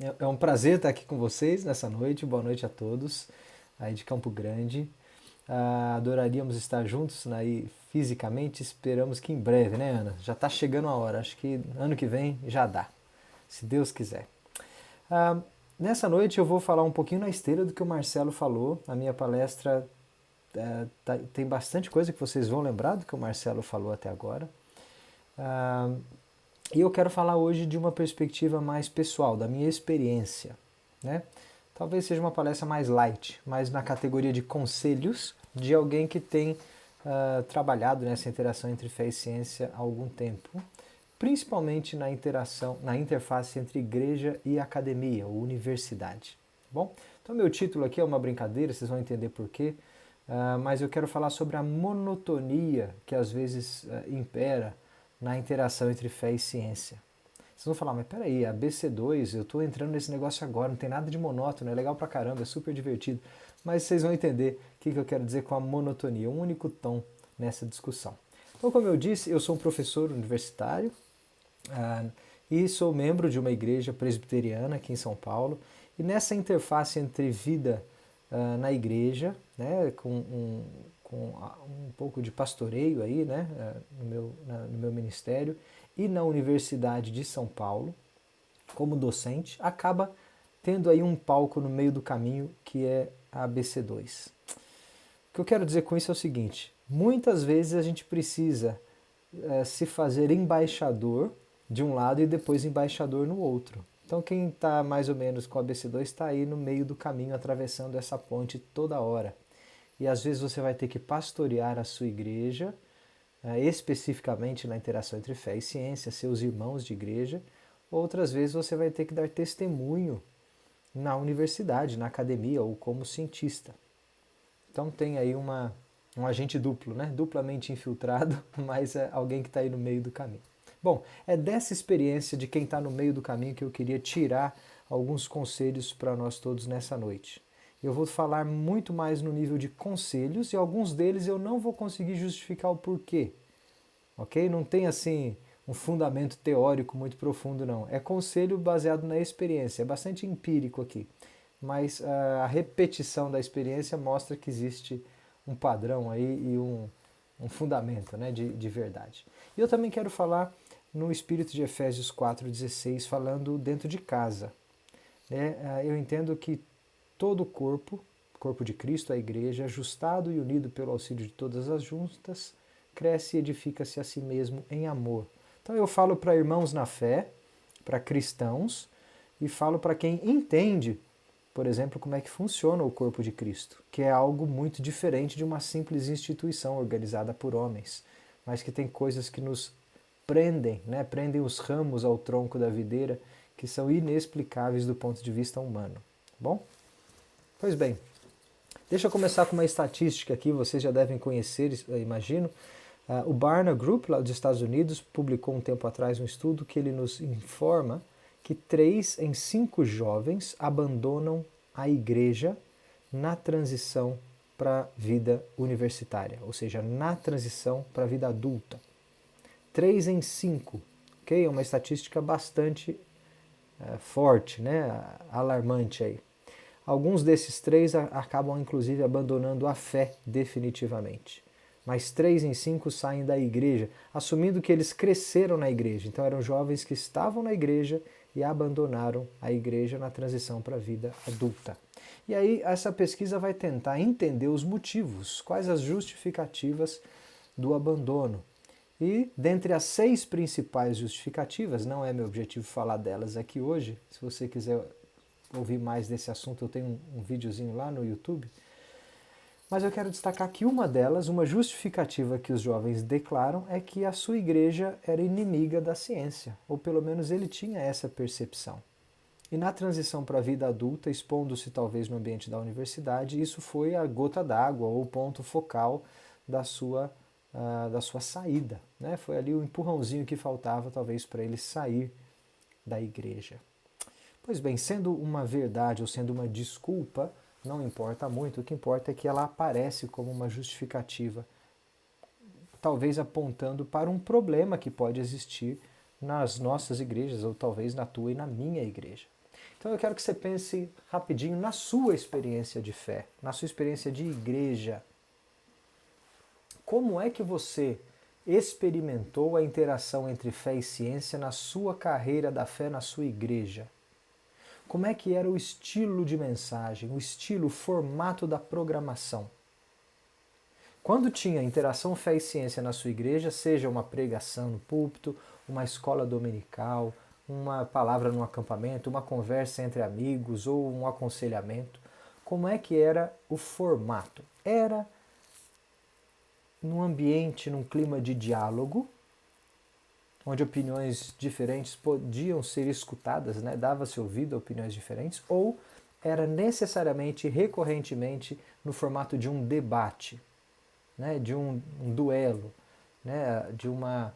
É um prazer estar aqui com vocês nessa noite. Boa noite a todos aí de Campo Grande. Adoraríamos estar juntos aí fisicamente. Esperamos que em breve, né, Ana? Já está chegando a hora. Acho que ano que vem já dá, se Deus quiser. Ah, Nessa noite eu vou falar um pouquinho na esteira do que o Marcelo falou. A minha palestra tem bastante coisa que vocês vão lembrar do que o Marcelo falou até agora. Ah, E eu quero falar hoje de uma perspectiva mais pessoal, da minha experiência, né? Talvez seja uma palestra mais light, mais na categoria de conselhos de alguém que tem trabalhado nessa interação entre fé e ciência há algum tempo, principalmente na interação, na interface entre igreja e academia, ou universidade. Bom, então meu título aqui é uma brincadeira, vocês vão entender por quê, mas eu quero falar sobre a monotonia que às vezes impera na interação entre fé e ciência. Vocês vão falar, mas peraí, a BC2, eu estou entrando nesse negócio agora, não tem nada de monótono, é legal pra caramba, é super divertido. Mas vocês vão entender o que eu quero dizer com a monotonia, um único tom nessa discussão. Então, como eu disse, eu sou um professor universitário e sou membro de uma igreja presbiteriana aqui em São Paulo. E nessa interface entre vida na igreja, né, com um pouco de pastoreio aí, né, no meu ministério, e na Universidade de São Paulo, como docente, acaba tendo aí um palco no meio do caminho que é a ABC2. O que eu quero dizer com isso é o seguinte: muitas vezes a gente precisa se fazer embaixador de um lado e depois embaixador no outro. Então quem está mais ou menos com a ABC2 está aí no meio do caminho, atravessando essa ponte toda hora. E às vezes você vai ter que pastorear a sua igreja, especificamente na interação entre fé e ciência, seus irmãos de igreja. Outras vezes você vai ter que dar testemunho na universidade, na academia ou como cientista. Então tem aí um agente duplo, né? Duplamente infiltrado, mas é alguém que está aí no meio do caminho. Bom, é dessa experiência de quem está no meio do caminho que eu queria tirar alguns conselhos para nós todos nessa noite. Eu vou falar muito mais no nível de conselhos e alguns deles eu não vou conseguir justificar o porquê, ok? Não tem assim um fundamento teórico muito profundo, não. É conselho baseado na experiência, é bastante empírico aqui. Mas a repetição da experiência mostra que existe um padrão aí e um fundamento, né, de verdade. E eu também quero falar no espírito de Efésios 4,16, falando dentro de casa. Eu entendo que todo o corpo de Cristo, a igreja, ajustado e unido pelo auxílio de todas as juntas, cresce e edifica-se a si mesmo em amor. Então eu falo para irmãos na fé, para cristãos, e falo para quem entende, por exemplo, como é que funciona o corpo de Cristo, que é algo muito diferente de uma simples instituição organizada por homens, mas que tem coisas que nos prendem, né? Prendem os ramos ao tronco da videira, que são inexplicáveis do ponto de vista humano. Bom? Pois bem, deixa eu começar com uma estatística aqui, vocês já devem conhecer, imagino. O Barna Group, lá dos Estados Unidos, publicou um tempo atrás um estudo que ele nos informa que 3 em 5 jovens abandonam a igreja na transição para a vida universitária, ou seja, na transição para a vida adulta. 3 em 5, ok? É uma estatística bastante forte, né? Alarmante aí. Alguns desses 3 acabam inclusive abandonando a fé definitivamente. Mas 3 em 5 saem da igreja, assumindo que eles cresceram na igreja. Então eram jovens que estavam na igreja e abandonaram a igreja na transição para a vida adulta. E aí essa pesquisa vai tentar entender os motivos, quais as justificativas do abandono. E dentre as 6 principais justificativas, não é meu objetivo falar delas aqui hoje, se você quiser ouvir mais desse assunto, eu tenho um videozinho lá no YouTube. Mas eu quero destacar que uma delas, uma justificativa que os jovens declaram, é que a sua igreja era inimiga da ciência, ou pelo menos ele tinha essa percepção. E na transição para a vida adulta, expondo-se talvez no ambiente da universidade, isso foi a gota d'água ou o ponto focal da sua saída. Né? Foi ali o empurrãozinho que faltava talvez para ele sair da igreja. Pois bem, sendo uma verdade ou sendo uma desculpa, não importa muito, o que importa é que ela aparece como uma justificativa, talvez apontando para um problema que pode existir nas nossas igrejas, ou talvez na tua e na minha igreja. Então eu quero que você pense rapidinho na sua experiência de fé, na sua experiência de igreja. Como é que você experimentou a interação entre fé e ciência na sua carreira da fé na sua igreja? Como é que era o estilo de mensagem, o estilo, o formato da programação? Quando tinha interação fé e ciência na sua igreja, seja uma pregação no púlpito, uma escola dominical, uma palavra no acampamento, uma conversa entre amigos ou um aconselhamento, como é que era o formato? Era num ambiente, num clima de diálogo, onde opiniões diferentes podiam ser escutadas, né? Dava-se ouvido a opiniões diferentes, ou era necessariamente, recorrentemente, no formato de um debate, né? De um duelo, né? De uma...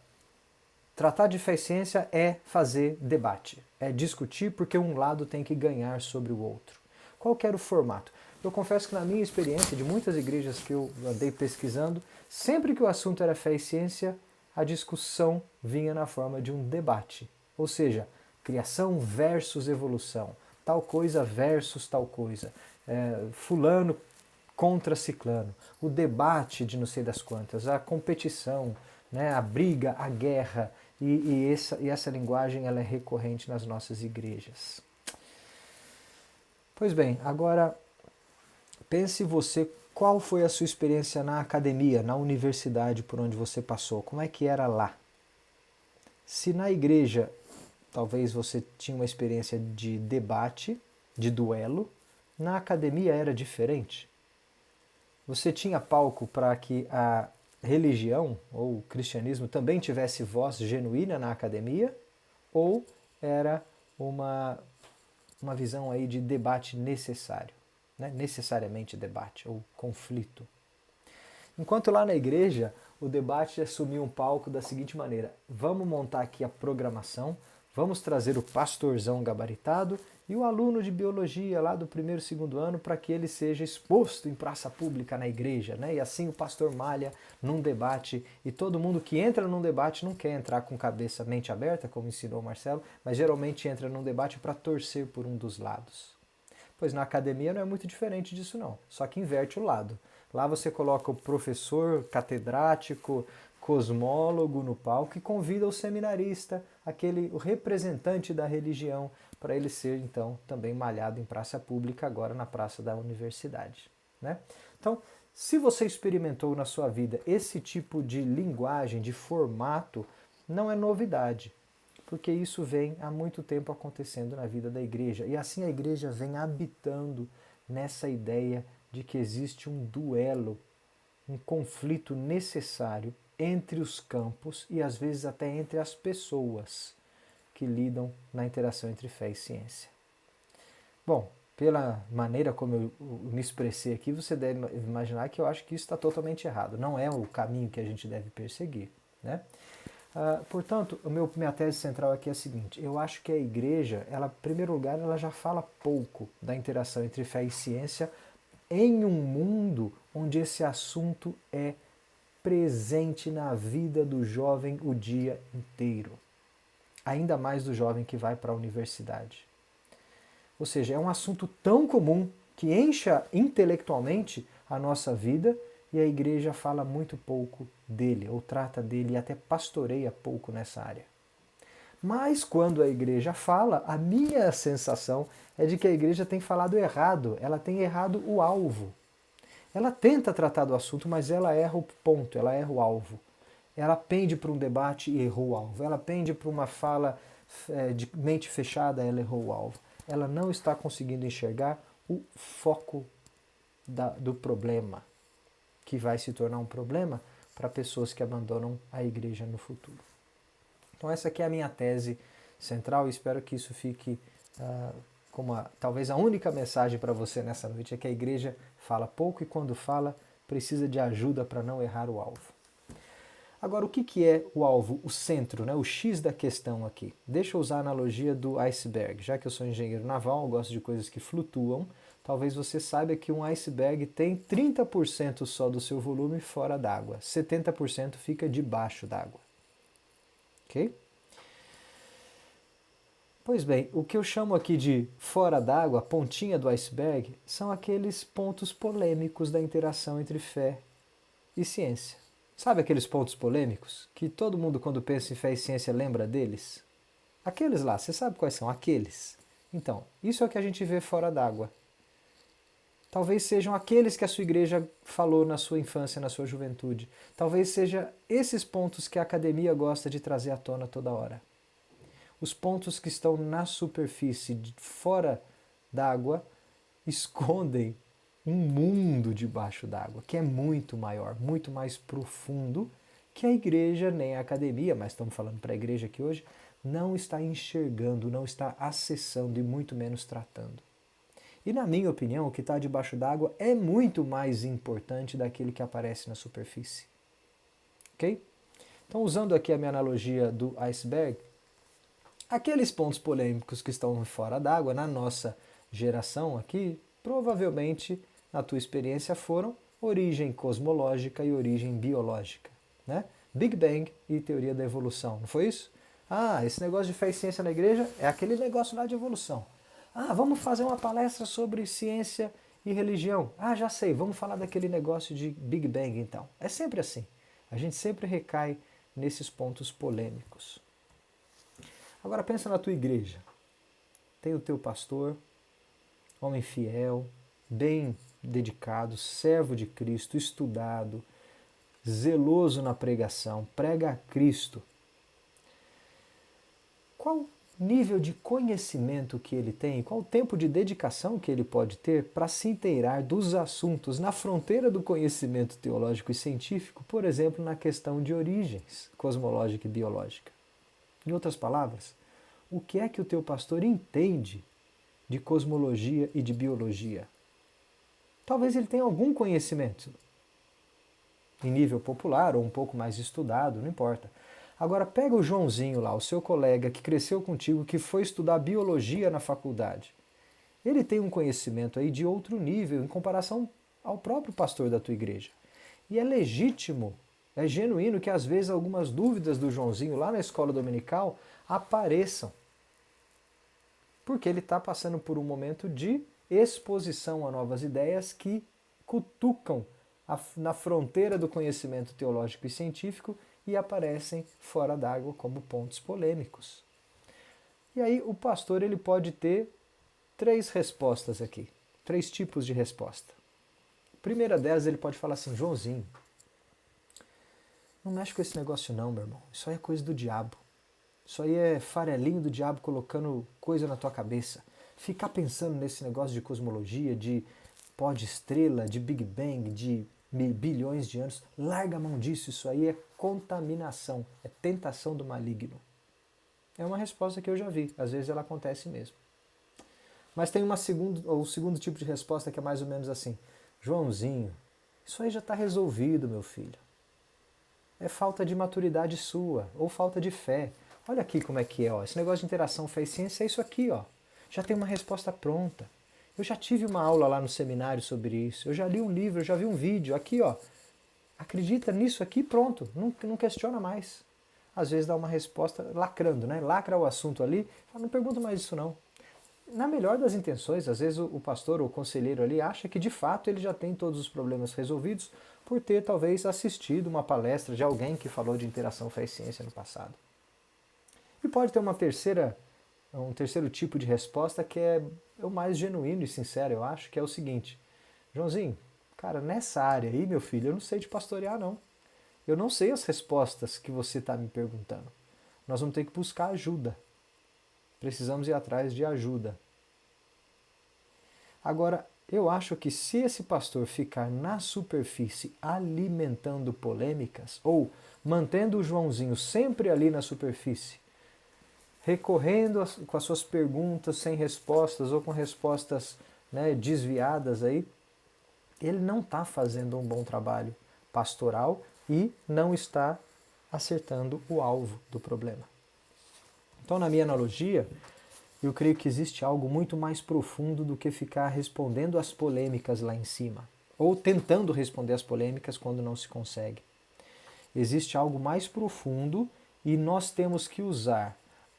Tratar de fé e ciência é fazer debate, é discutir porque um lado tem que ganhar sobre o outro. Qual que era o formato? Eu confesso que na minha experiência de muitas igrejas que eu andei pesquisando, sempre que o assunto era fé e ciência, a discussão vinha na forma de um debate. Ou seja, criação versus evolução, tal coisa versus tal coisa, fulano contra ciclano, o debate de não sei das quantas, a competição, né, a briga, a guerra, e essa linguagem ela é recorrente nas nossas igrejas. Pois bem, agora pense você qual foi a sua experiência na academia, na universidade por onde você passou, como é que era lá? Se na igreja talvez você tinha uma experiência de debate, de duelo, na academia era diferente? Você tinha palco para que a religião ou o cristianismo também tivesse voz genuína na academia? Ou era uma visão aí de debate necessário, né? Necessariamente debate ou conflito? Enquanto lá na igreja, o debate assumiu um palco da seguinte maneira: vamos montar aqui a programação, vamos trazer o pastorzão gabaritado e o aluno de biologia lá do primeiro e segundo ano para que ele seja exposto em praça pública na igreja, né? E assim o pastor malha num debate, e todo mundo que entra num debate não quer entrar com cabeça, mente aberta, como ensinou o Marcelo, mas geralmente entra num debate para torcer por um dos lados. Pois na academia não é muito diferente disso não, só que inverte o lado. Lá você coloca o professor catedrático, cosmólogo no palco e convida o seminarista, o representante da religião, para ele ser então também malhado em praça pública, agora na praça da universidade, né? Então, se você experimentou na sua vida esse tipo de linguagem, de formato, não é novidade, porque isso vem há muito tempo acontecendo na vida da igreja. E assim a igreja vem habitando nessa ideia de que existe um duelo, um conflito necessário entre os campos e às vezes até entre as pessoas que lidam na interação entre fé e ciência. Bom, pela maneira como eu me expressei aqui, você deve imaginar que eu acho que isso está totalmente errado. Não é o caminho que a gente deve perseguir, né? Portanto, minha tese central aqui é a seguinte: eu acho que a igreja, ela, em primeiro lugar, ela já fala pouco da interação entre fé e ciência em um mundo onde esse assunto é presente na vida do jovem o dia inteiro. Ainda mais do jovem que vai para a universidade. Ou seja, é um assunto tão comum que encha intelectualmente a nossa vida, e a igreja fala muito pouco dele, ou trata dele e até pastoreia pouco nessa área. Mas quando a igreja fala, a minha sensação é de que a igreja tem falado errado, ela tem errado o alvo. Ela tenta tratar do assunto, mas ela erra o ponto, ela erra o alvo. Ela pende para um debate e errou o alvo. Ela pende para uma fala de mente fechada, ela errou o alvo. Ela não está conseguindo enxergar o foco do problema, que vai se tornar um problema para pessoas que abandonam a igreja no futuro. Então essa aqui é a minha tese central e espero que isso fique como talvez a única mensagem para você nessa noite, é que a igreja fala pouco e quando fala precisa de ajuda para não errar o alvo. Agora, o que é o alvo, o centro, né? O X da questão aqui? Deixa eu usar a analogia do iceberg. Já que eu sou engenheiro naval, eu gosto de coisas que flutuam. Talvez você saiba que um iceberg tem 30% só do seu volume fora d'água. 70% fica debaixo d'água. Ok? Pois bem, o que eu chamo aqui de fora d'água, a pontinha do iceberg, são aqueles pontos polêmicos da interação entre fé e ciência. Sabe aqueles pontos polêmicos que todo mundo quando pensa em fé e ciência lembra deles? Aqueles lá, você sabe quais são? Aqueles. Então, isso é o que a gente vê fora d'água. Talvez sejam aqueles que a sua igreja falou na sua infância, na sua juventude. Talvez seja esses pontos que a academia gosta de trazer à tona toda hora. Os pontos que estão na superfície, fora d'água, escondem um mundo debaixo d'água, que é muito maior, muito mais profundo, que a igreja, nem a academia, mas estamos falando para a igreja aqui hoje, não está enxergando, não está acessando e muito menos tratando. E na minha opinião, o que está debaixo d'água é muito mais importante daquele que aparece na superfície. Ok? Então, usando aqui a minha analogia do iceberg, aqueles pontos polêmicos que estão fora d'água, na nossa geração aqui, provavelmente, na tua experiência, foram origem cosmológica e origem biológica. Né? Big Bang e teoria da evolução, não foi isso? Ah, esse negócio de fé e ciência na igreja é aquele negócio lá de evolução. Ah, vamos fazer uma palestra sobre ciência e religião. Ah, já sei, vamos falar daquele negócio de Big Bang então. É sempre assim. A gente sempre recai nesses pontos polêmicos. Agora pensa na tua igreja. Tem o teu pastor, homem fiel, bem dedicado, servo de Cristo, estudado, zeloso na pregação, prega a Cristo. Qual nível de conhecimento que ele tem, qual o tempo de dedicação que ele pode ter para se inteirar dos assuntos na fronteira do conhecimento teológico e científico, por exemplo, na questão de origens cosmológica e biológica? Em outras palavras, o que é que o teu pastor entende de cosmologia e de biologia? Talvez ele tenha algum conhecimento em nível popular ou um pouco mais estudado, não importa. Agora pega o Joãozinho lá, o seu colega que cresceu contigo, que foi estudar biologia na faculdade. Ele tem um conhecimento aí de outro nível em comparação ao próprio pastor da tua igreja. E é legítimo, é genuíno que às vezes algumas dúvidas do Joãozinho lá na escola dominical apareçam. Porque ele está passando por um momento de exposição a novas ideias que cutucam na fronteira do conhecimento teológico e científico e aparecem fora d'água como pontos polêmicos. E aí o pastor ele pode ter 3 respostas aqui, 3 tipos de resposta. A primeira delas ele pode falar assim: Joãozinho, não mexe com esse negócio não, meu irmão, isso aí é coisa do diabo. Isso aí é farelinho do diabo colocando coisa na tua cabeça. Ficar pensando nesse negócio de cosmologia, de pó de estrela, de Big Bang, de bilhões de anos, larga a mão disso, isso aí é contaminação, é tentação do maligno. É uma resposta que eu já vi, às vezes ela acontece mesmo. Mas tem o segundo tipo de resposta que é mais ou menos assim: Joãozinho, isso aí já está resolvido, meu filho. É falta de maturidade sua, ou falta de fé. Olha aqui como é que é, ó. Esse negócio de interação fé e ciência é isso aqui, ó. Já tem uma resposta pronta. Eu já tive uma aula lá no seminário sobre isso. Eu já li um livro, eu já vi um vídeo. Aqui, ó. Acredita nisso aqui, pronto. Não questiona mais. Às vezes dá uma resposta lacrando, né? Lacra o assunto ali. Fala, não pergunta mais isso não. Na melhor das intenções, às vezes o pastor ou o conselheiro ali acha que de fato ele já tem todos os problemas resolvidos por ter talvez assistido uma palestra de alguém que falou de interação fé e ciência no passado. E pode ter um terceiro tipo de resposta que é o mais genuíno e sincero, eu acho, que é o seguinte: Joãozinho, cara, nessa área aí, meu filho, eu não sei te pastorear não. Eu não sei as respostas que você está me perguntando. Nós vamos ter que buscar ajuda. Precisamos ir atrás de ajuda. Agora, eu acho que se esse pastor ficar na superfície alimentando polêmicas, ou mantendo o Joãozinho sempre ali na superfície, recorrendo com as suas perguntas sem respostas ou com respostas, né, desviadas aí, ele não está fazendo um bom trabalho pastoral e não está acertando o alvo do problema. Então, na minha analogia, eu creio que existe algo muito mais profundo do que ficar respondendo às polêmicas lá em cima, ou tentando responder às polêmicas quando não se consegue. Existe algo mais profundo e nós temos que usar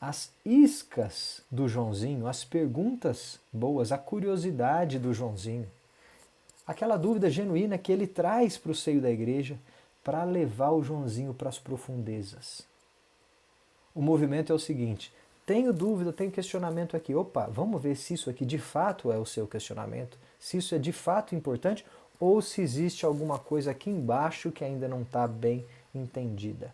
as iscas do Joãozinho, as perguntas boas, a curiosidade do Joãozinho, aquela dúvida genuína que ele traz para o seio da igreja para levar o Joãozinho para as profundezas. O movimento é o seguinte: tenho dúvida, tenho questionamento aqui. Opa, vamos ver se isso aqui de fato é o seu questionamento, se isso é de fato importante ou se existe alguma coisa aqui embaixo que ainda não está bem entendida.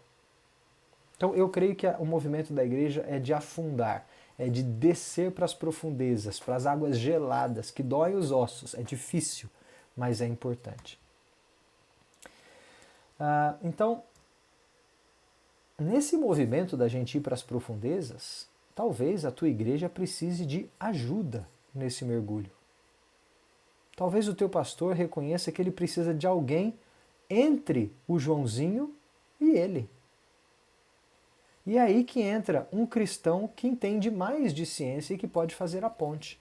Então eu creio que o movimento da igreja é de afundar, é de descer para as profundezas, para as águas geladas, que doem os ossos. É difícil, mas é importante. Então, nesse movimento da gente ir para as profundezas, talvez a tua igreja precise de ajuda nesse mergulho. Talvez o teu pastor reconheça que ele precisa de alguém entre o Joãozinho e ele. E é aí que entra um cristão que entende mais de ciência e que pode fazer a ponte.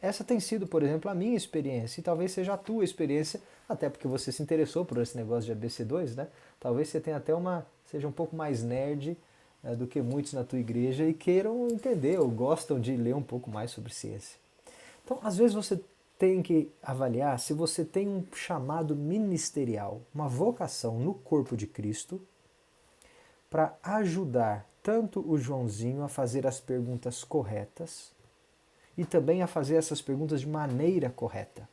Essa tem sido, por exemplo, a minha experiência e talvez seja a tua experiência, até porque você se interessou por esse negócio de ABC2, né? Talvez você tenha até seja um pouco mais nerd do que muitos na tua igreja e queiram entender ou gostam de ler um pouco mais sobre ciência. Então, às vezes você tem que avaliar se você tem um chamado ministerial, uma vocação no corpo de Cristo, para ajudar tanto o Joãozinho a fazer as perguntas corretas e também a fazer essas perguntas de maneira correta.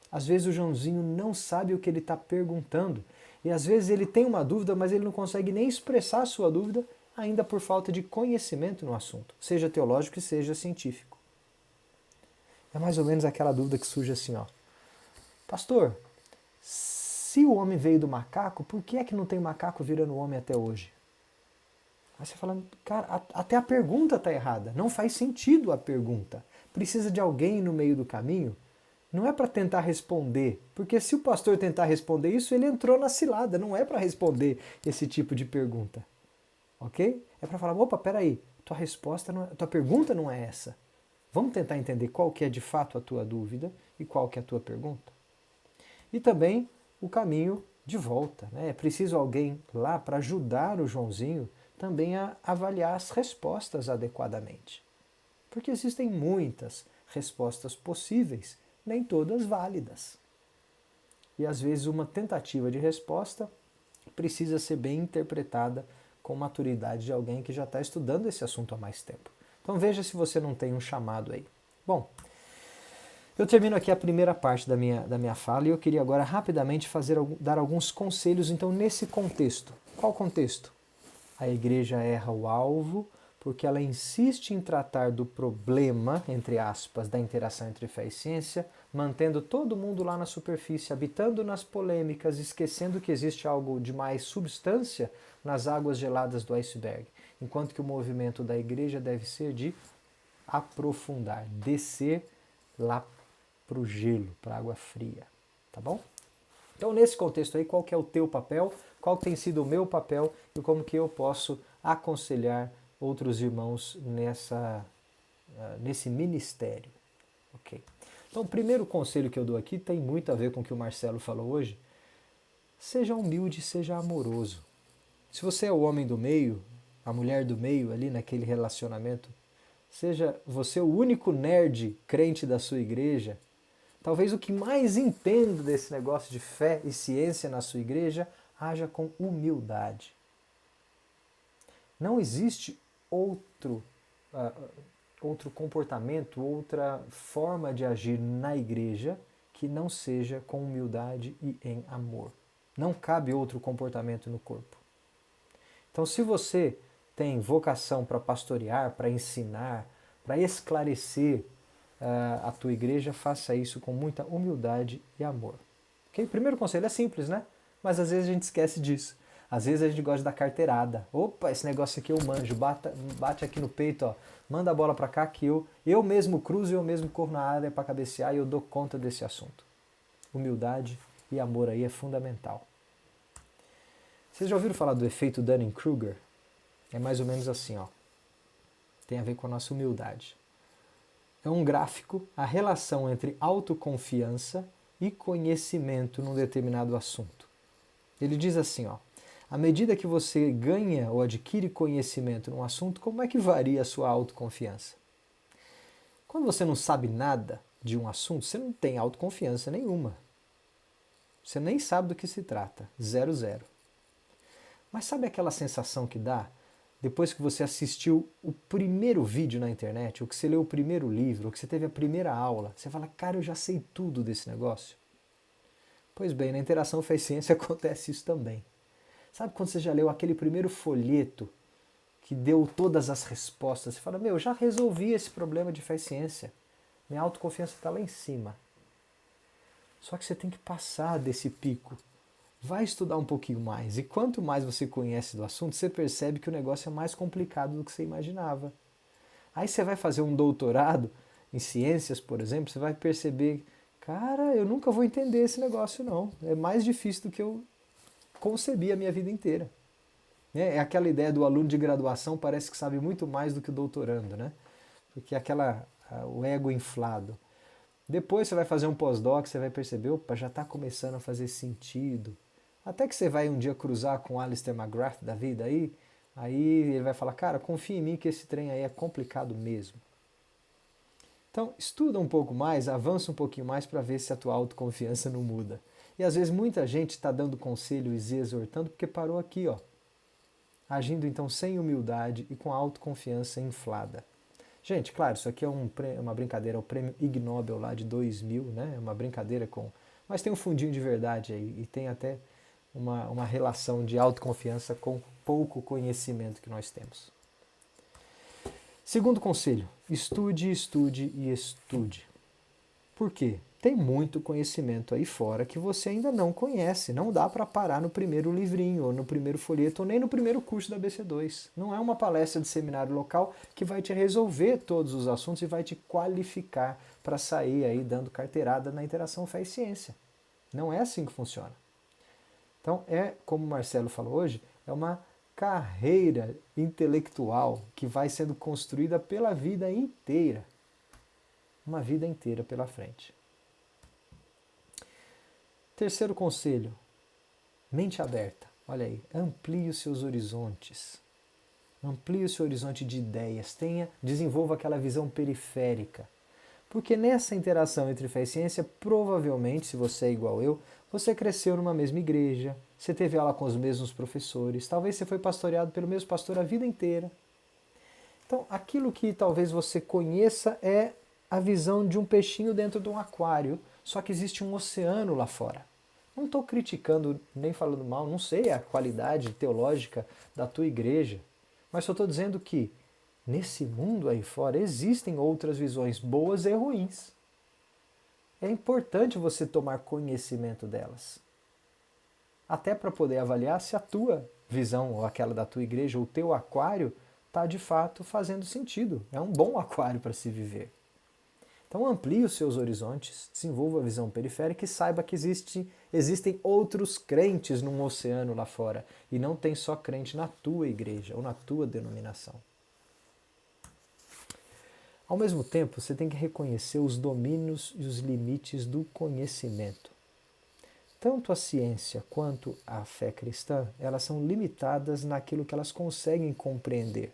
Às vezes o Joãozinho não sabe o que ele está perguntando e às vezes ele tem uma dúvida, mas ele não consegue nem expressar a sua dúvida ainda por falta de conhecimento no assunto, seja teológico e seja científico. É mais ou menos aquela dúvida que surge assim, ó. Pastor, se o homem veio do macaco, por que é que não tem macaco virando homem até hoje? Aí você fala, cara, até a pergunta está errada. Não faz sentido a pergunta. Precisa de alguém no meio do caminho? Não é para tentar responder, porque se o pastor tentar responder isso, ele entrou na cilada. Não é para responder esse tipo de pergunta. Ok? É para falar, opa, peraí, tua pergunta não é essa. Vamos tentar entender qual que é de fato a tua dúvida e qual que é a tua pergunta. E também o caminho de volta. Né? É preciso alguém lá para ajudar o Joãozinho também a avaliar as respostas adequadamente. Porque existem muitas respostas possíveis, nem todas válidas. E às vezes uma tentativa de resposta precisa ser bem interpretada com maturidade de alguém que já está estudando esse assunto há mais tempo. Então veja se você não tem um chamado aí. Bom, eu termino aqui a primeira parte da minha fala e eu queria agora rapidamente dar alguns conselhos então nesse contexto. Qual contexto? A igreja erra o alvo porque ela insiste em tratar do problema, entre aspas, da interação entre fé e ciência, mantendo todo mundo lá na superfície, habitando nas polêmicas, esquecendo que existe algo de mais substância nas águas geladas do iceberg, enquanto que o movimento da igreja deve ser de aprofundar, descer lá para o gelo, para a água fria, tá bom? Então, nesse contexto aí, qual que é o teu papel, qual tem sido o meu papel e como que eu posso aconselhar outros irmãos nesse ministério, ok? Então, o primeiro conselho que eu dou aqui tem muito a ver com o que o Marcelo falou hoje. Seja humilde, seja amoroso. Se você é o homem do meio, a mulher do meio ali naquele relacionamento, seja você o único nerd crente da sua igreja, talvez o que mais entenda desse negócio de fé e ciência na sua igreja, haja com humildade. Não existe outro comportamento, outra forma de agir na igreja que não seja com humildade e em amor. Não cabe outro comportamento no corpo. Então, se você tem vocação para pastorear, para ensinar, para esclarecer a tua igreja, faça isso com muita humildade e amor. Okay? O primeiro conselho é simples, né? Mas às vezes a gente esquece disso. Às vezes a gente gosta da carteirada. Opa, esse negócio aqui eu manjo, bate aqui no peito, ó, manda a bola para cá que eu mesmo cruzo e eu mesmo corro na área para cabecear e eu dou conta desse assunto. Humildade e amor aí é fundamental. Vocês já ouviram falar do efeito Dunning-Kruger? É mais ou menos assim, ó. Tem a ver com a nossa humildade. É um gráfico, a relação entre autoconfiança e conhecimento num determinado assunto. Ele diz assim, ó, À medida que você ganha ou adquire conhecimento num assunto, como é que varia a sua autoconfiança? Quando você não sabe nada de um assunto, você não tem autoconfiança nenhuma. Você nem sabe do que se trata. Zero, zero. Mas sabe aquela sensação que dá depois que você assistiu o primeiro vídeo na internet, ou que você leu o primeiro livro, ou que você teve a primeira aula? Você fala, cara, eu já sei tudo desse negócio. Pois bem, na Interação Fé e Ciência acontece isso também. Sabe quando você já leu aquele primeiro folheto que deu todas as respostas? Você fala, meu, eu já resolvi esse problema de fé e ciência. Minha autoconfiança está lá em cima. Só que você tem que passar desse pico. Vai estudar um pouquinho mais. E quanto mais você conhece do assunto, você percebe que o negócio é mais complicado do que você imaginava. Aí você vai fazer um doutorado em ciências, por exemplo, você vai perceber, cara, eu nunca vou entender esse negócio não. É mais difícil do que eu concebi a minha vida inteira. É aquela ideia do aluno de graduação parece que sabe muito mais do que o doutorando, né? Porque é o ego inflado. Depois você vai fazer um pós-doc, você vai perceber, opa, já está começando a fazer sentido. Até que você vai um dia cruzar com o Alistair McGrath da vida aí ele vai falar, cara, confia em mim que esse trem aí é complicado mesmo. Então, estuda um pouco mais, avança um pouquinho mais para ver se a tua autoconfiança não muda. E às vezes muita gente está dando conselhos e exortando porque parou aqui, ó. Agindo então sem humildade e com a autoconfiança inflada. Gente, claro, isso aqui é uma brincadeira, é o prêmio Ig Nobel lá de 2000, né? É uma brincadeira com... Mas tem um fundinho de verdade aí e tem até uma relação de autoconfiança com pouco conhecimento que nós temos. Segundo conselho, estude, estude e estude. Por quê? Tem muito conhecimento aí fora que você ainda não conhece. Não dá para parar no primeiro livrinho, ou no primeiro folheto, ou nem no primeiro curso da BC2. Não é uma palestra de seminário local que vai te resolver todos os assuntos e vai te qualificar para sair aí dando carteirada na Interação Fé e Ciência. Não é assim que funciona. Então, como o Marcelo falou hoje, é uma carreira intelectual que vai sendo construída pela vida inteira. Uma vida inteira pela frente. Terceiro conselho, mente aberta. Olha aí, amplie os seus horizontes. Amplie o seu horizonte de ideias. Desenvolva aquela visão periférica. Porque nessa interação entre fé e ciência, provavelmente, se você é igual eu, você cresceu numa mesma igreja, você teve aula com os mesmos professores, talvez você foi pastoreado pelo mesmo pastor a vida inteira. Então, aquilo que talvez você conheça é a visão de um peixinho dentro de um aquário, só que existe um oceano lá fora. Não estou criticando nem falando mal, não sei a qualidade teológica da tua igreja, mas só estou dizendo que nesse mundo aí fora existem outras visões boas e ruins. É importante você tomar conhecimento delas. Até para poder avaliar se a tua visão, ou aquela da tua igreja, ou o teu aquário, está de fato fazendo sentido. É um bom aquário para se viver. Então amplie os seus horizontes, desenvolva a visão periférica e saiba que existem outros crentes num oceano lá fora. E não tem só crente na tua igreja ou na tua denominação. Ao mesmo tempo, você tem que reconhecer os domínios e os limites do conhecimento. Tanto a ciência quanto a fé cristã, elas são limitadas naquilo que elas conseguem compreender.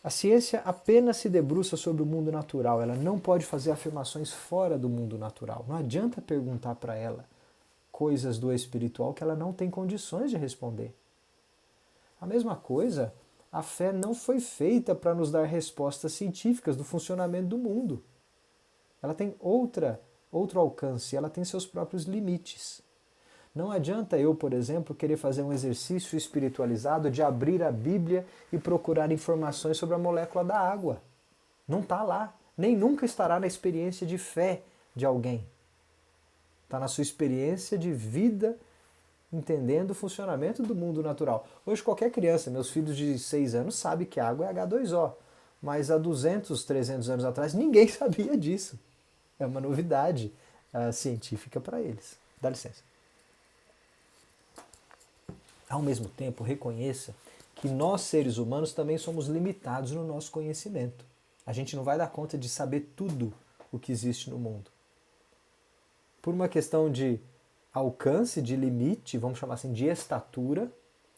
A ciência apenas se debruça sobre o mundo natural, ela não pode fazer afirmações fora do mundo natural. Não adianta perguntar para ela coisas do espiritual que ela não tem condições de responder. A mesma coisa, a fé não foi feita para nos dar respostas científicas do funcionamento do mundo. Ela tem outro alcance, ela tem seus próprios limites. Não adianta eu, por exemplo, querer fazer um exercício espiritualizado de abrir a Bíblia e procurar informações sobre a molécula da água. Não está lá, nem nunca estará na experiência de fé de alguém. Está na sua experiência de vida, entendendo o funcionamento do mundo natural. Hoje qualquer criança, meus filhos de 6 anos, sabe que a água é H2O. Mas há 200, 300 anos atrás, ninguém sabia disso. É uma novidade científica para eles. Dá licença. Ao mesmo tempo, reconheça que nós, seres humanos, também somos limitados no nosso conhecimento. A gente não vai dar conta de saber tudo o que existe no mundo. Por uma questão de alcance, de limite, vamos chamar assim, de estatura,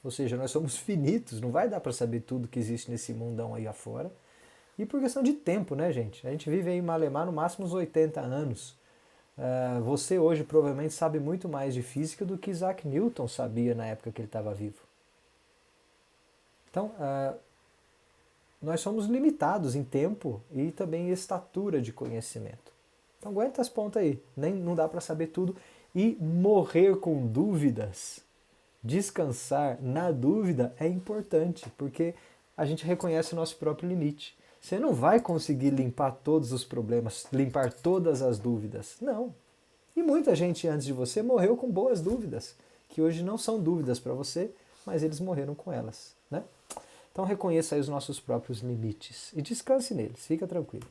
ou seja, nós somos finitos, não vai dar para saber tudo que existe nesse mundão aí afora. E por questão de tempo, né, gente? A gente vive aí malemar no máximo uns 80 anos. Você hoje provavelmente sabe muito mais de física do que Isaac Newton sabia na época que ele estava vivo. Então, nós somos limitados em tempo e também em estatura de conhecimento. Então aguenta as pontas aí, não dá para saber tudo. E morrer com dúvidas, descansar na dúvida é importante, porque a gente reconhece o nosso próprio limite. Você não vai conseguir limpar todos os problemas, limpar todas as dúvidas. Não. E muita gente antes de você morreu com boas dúvidas, que hoje não são dúvidas para você, mas eles morreram com elas, né? Então reconheça aí os nossos próprios limites e descanse neles, fica tranquilo.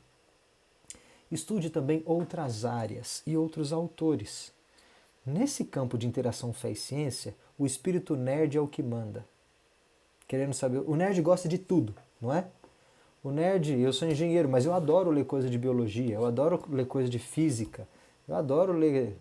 Estude também outras áreas e outros autores. Nesse campo de interação fé e ciência, o espírito nerd é o que manda. Querendo saber, o nerd gosta de tudo, não é? O nerd, eu sou engenheiro, mas eu adoro ler coisa de biologia, eu adoro ler coisa de física, eu adoro ler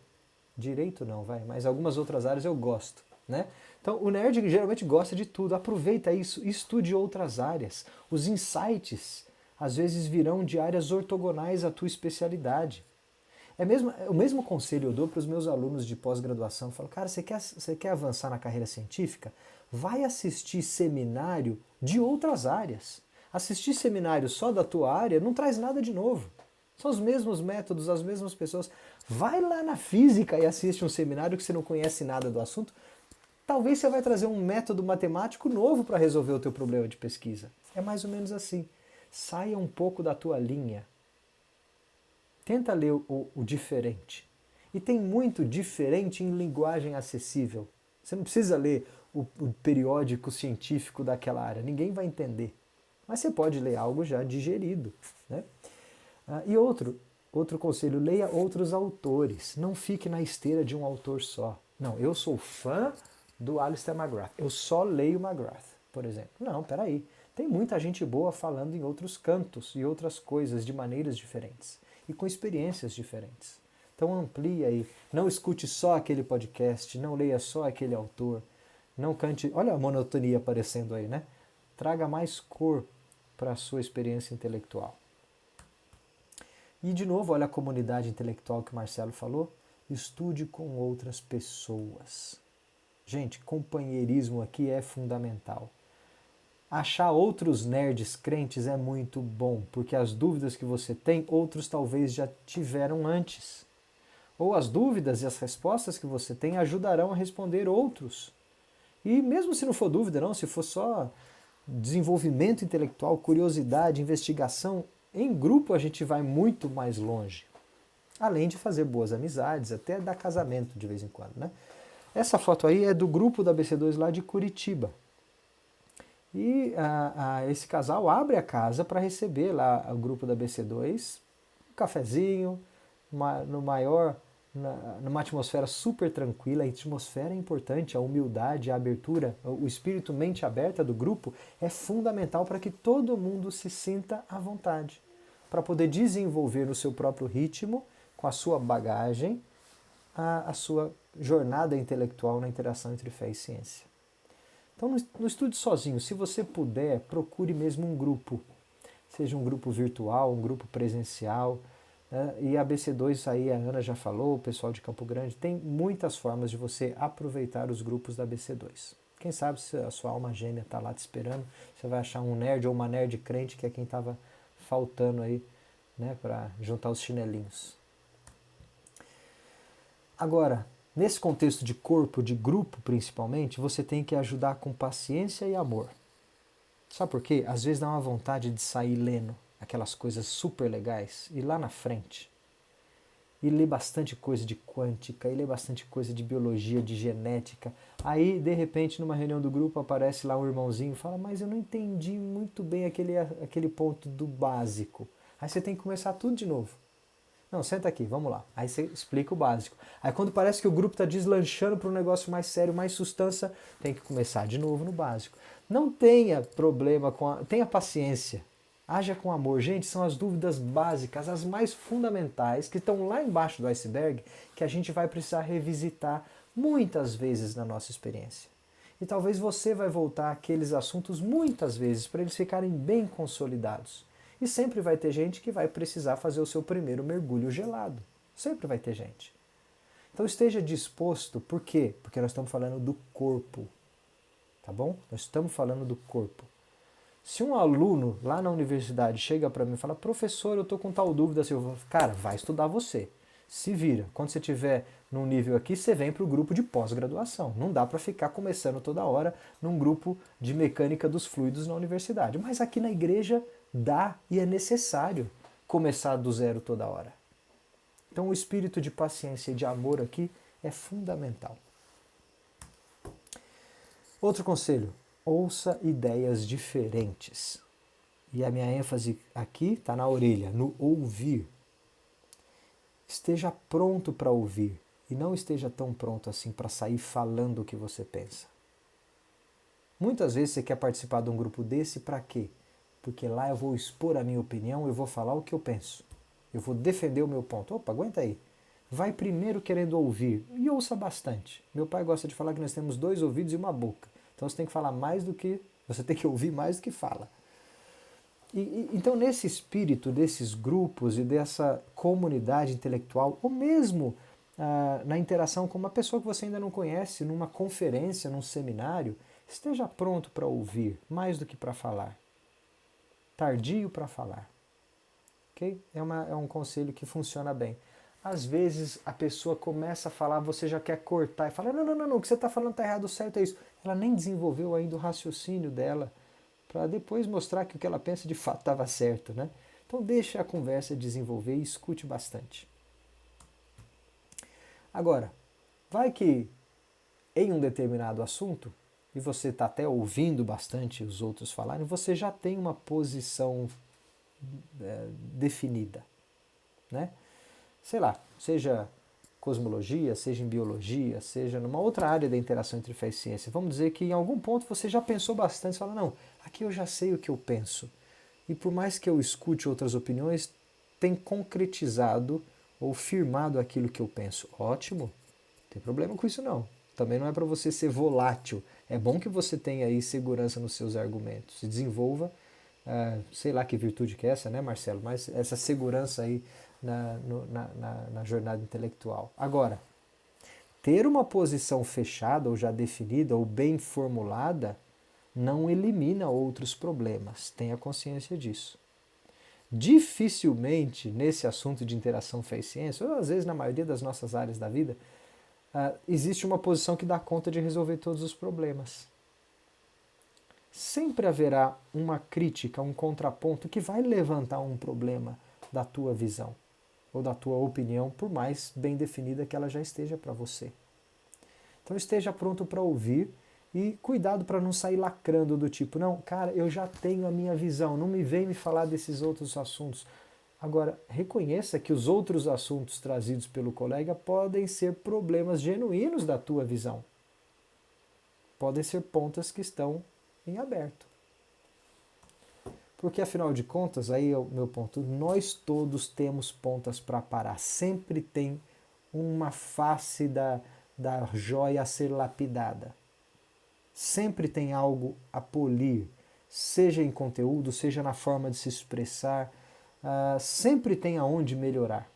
direito não, mas algumas outras áreas eu gosto, né? Então o nerd geralmente gosta de tudo, aproveita isso, estude outras áreas. Os insights às vezes virão de áreas ortogonais à tua especialidade. O mesmo conselho eu dou para os meus alunos de pós-graduação. Eu falo, cara, você quer avançar na carreira científica? Vai assistir seminário de outras áreas. Assistir seminário só da tua área não traz nada de novo. São os mesmos métodos, as mesmas pessoas. Vai lá na física e assiste um seminário que você não conhece nada do assunto. Talvez você vai trazer um método matemático novo para resolver o teu problema de pesquisa. É mais ou menos assim. Saia um pouco da tua linha. Tenta ler o diferente. E tem muito diferente em linguagem acessível. Você não precisa ler o periódico científico daquela área. Ninguém vai entender. Mas você pode ler algo já digerido, né? E outro conselho, leia outros autores. Não fique na esteira de um autor só. Não, eu sou fã do Alistair McGrath. Eu só leio McGrath, por exemplo. Não, peraí. Tem muita gente boa falando em outros cantos e outras coisas de maneiras diferentes e com experiências diferentes. Então amplie aí. Não escute só aquele podcast, não leia só aquele autor. Não cante... Olha a monotonia aparecendo aí, né? Traga mais cor para a sua experiência intelectual. E de novo, olha a comunidade intelectual que o Marcelo falou. Estude com outras pessoas. Gente, companheirismo aqui é fundamental. Achar outros nerds crentes é muito bom, porque as dúvidas que você tem, outros talvez já tiveram antes. Ou as dúvidas e as respostas que você tem ajudarão a responder outros. E mesmo se não for dúvida, não, se for só desenvolvimento intelectual, curiosidade, investigação, em grupo a gente vai muito mais longe. Além de fazer boas amizades, até dar casamento de vez em quando, né? Essa foto aí é do grupo da BC2 lá de Curitiba. E esse casal abre a casa para receber lá o grupo da BC2, um cafezinho, numa atmosfera super tranquila. A atmosfera é importante, a humildade, a abertura, o espírito mente aberta do grupo é fundamental para que todo mundo se sinta à vontade, para poder desenvolver no seu próprio ritmo, com a sua bagagem, a sua jornada intelectual na interação entre fé e ciência. Então não estude sozinho, se você puder, procure mesmo um grupo, seja um grupo virtual, um grupo presencial, né? E a BC2 aí, a Ana já falou, o pessoal de Campo Grande, tem muitas formas de você aproveitar os grupos da BC2. Quem sabe se a sua alma gêmea está lá te esperando, você vai achar um nerd ou uma nerd crente, que é quem estava faltando aí, né, para juntar os chinelinhos. Agora, nesse contexto de corpo, de grupo principalmente, você tem que ajudar com paciência e amor. Sabe por quê? Às vezes dá uma vontade de sair lendo aquelas coisas super legais, e lá na frente, e ler bastante coisa de quântica, e ler bastante coisa de biologia, de genética. Aí, de repente, numa reunião do grupo, aparece lá um irmãozinho e fala, mas eu não entendi muito bem aquele ponto do básico. Aí você tem que começar tudo de novo. Não, senta aqui, vamos lá. Aí você explica o básico. Aí quando parece que o grupo está deslanchando para um negócio mais sério, mais substância, tem que começar de novo no básico. Não tenha problema tenha paciência. Haja com amor. Gente, são as dúvidas básicas, as mais fundamentais, que estão lá embaixo do iceberg, que a gente vai precisar revisitar muitas vezes na nossa experiência. E talvez você vai voltar àqueles assuntos muitas vezes para eles ficarem bem consolidados. E sempre vai ter gente que vai precisar fazer o seu primeiro mergulho gelado. Sempre vai ter gente. Então esteja disposto, por quê? Porque nós estamos falando do corpo, tá bom? Nós estamos falando do corpo. Se um aluno lá na universidade chega para mim e fala, professor, eu estou com tal dúvida, assim, eu vou, cara, vai estudar você. Se vira. Quando você estiver num nível aqui, você vem para o grupo de pós-graduação. Não dá para ficar começando toda hora num grupo de mecânica dos fluidos na universidade. Mas aqui na igreja dá e é necessário começar do zero toda hora. Então o espírito de paciência e de amor aqui é fundamental. Outro conselho, ouça ideias diferentes. E a minha ênfase aqui está na orelha, no ouvir. Esteja pronto para ouvir e não esteja tão pronto assim para sair falando o que você pensa. Muitas vezes você quer participar de um grupo desse para quê? Porque lá eu vou expor a minha opinião, eu vou falar o que eu penso. Eu vou defender o meu ponto. Opa, aguenta aí. Vai primeiro querendo ouvir e ouça bastante. Meu pai gosta de falar que nós temos 2 ouvidos e uma boca. Então você tem que falar mais do que... Você tem que ouvir mais do que fala. Então, nesse espírito desses grupos e dessa comunidade intelectual, ou mesmo na interação com uma pessoa que você ainda não conhece, numa conferência, num seminário, esteja pronto para ouvir, mais do que para falar. Tardio para falar. Okay? É um conselho que funciona bem. Às vezes a pessoa começa a falar, você já quer cortar e fala, não, o que você está falando está errado, o certo é isso. Ela nem desenvolveu ainda o raciocínio dela, para depois mostrar que o que ela pensa de fato estava certo, né? Então deixe a conversa desenvolver e escute bastante. Agora, vai que em um determinado assunto, e você está até ouvindo bastante os outros falarem, você já tem uma posição definida, né? Sei lá, seja cosmologia, seja em biologia, seja numa outra área da interação entre fé e ciência. Vamos dizer que em algum ponto você já pensou bastante, você fala, não, aqui eu já sei o que eu penso. E por mais que eu escute outras opiniões, tem concretizado ou firmado aquilo que eu penso. Ótimo, não tem problema com isso não. Também não é para você ser volátil. É bom que você tenha aí segurança nos seus argumentos. E desenvolva, sei lá que virtude que é essa, né, Marcelo? Mas essa segurança aí na jornada intelectual. Agora, ter uma posição fechada ou já definida ou bem formulada não elimina outros problemas. Tenha consciência disso. Dificilmente, nesse assunto de interação fé e ciência, ou às vezes na maioria das nossas áreas da vida, existe uma posição que dá conta de resolver todos os problemas. Sempre haverá uma crítica, um contraponto que vai levantar um problema da tua visão ou da tua opinião, por mais bem definida que ela já esteja para você. Então esteja pronto para ouvir e cuidado para não sair lacrando do tipo, não, cara, eu já tenho a minha visão, não me vem me falar desses outros assuntos. Agora, reconheça que os outros assuntos trazidos pelo colega podem ser problemas genuínos da tua visão. Podem ser pontas que estão em aberto. Porque, afinal de contas, aí é o meu ponto, nós todos temos pontas para parar. Sempre tem uma face da joia a ser lapidada. Sempre tem algo a polir, seja em conteúdo, seja na forma de se expressar, sempre tem aonde melhorar.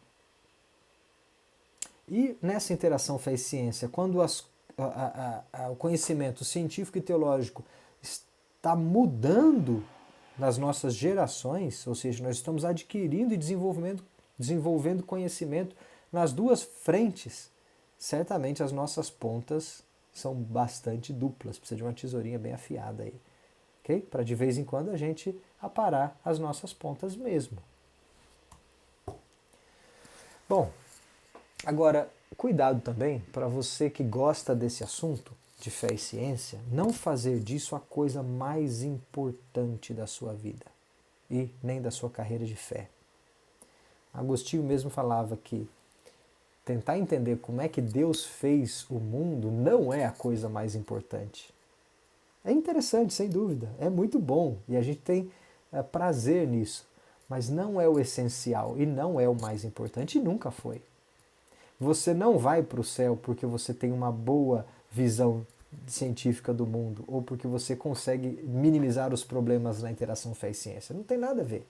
E nessa interação fé e ciência, quando o conhecimento científico e teológico está mudando nas nossas gerações, ou seja, nós estamos adquirindo e desenvolvendo conhecimento nas duas frentes, certamente as nossas pontas são bastante duplas, precisa de uma tesourinha bem afiada aí, ok? Para de vez em quando a gente aparar as nossas pontas mesmo. Bom, agora cuidado também para você que gosta desse assunto de fé e ciência, não fazer disso a coisa mais importante da sua vida e nem da sua carreira de fé. Agostinho mesmo falava que tentar entender como é que Deus fez o mundo não é a coisa mais importante. É interessante, sem dúvida, é muito bom e a gente tem prazer nisso, mas não é o essencial e não é o mais importante e nunca foi. Você não vai para o céu porque você tem uma boa visão científica do mundo ou porque você consegue minimizar os problemas na interação fé e ciência. Não tem nada a ver.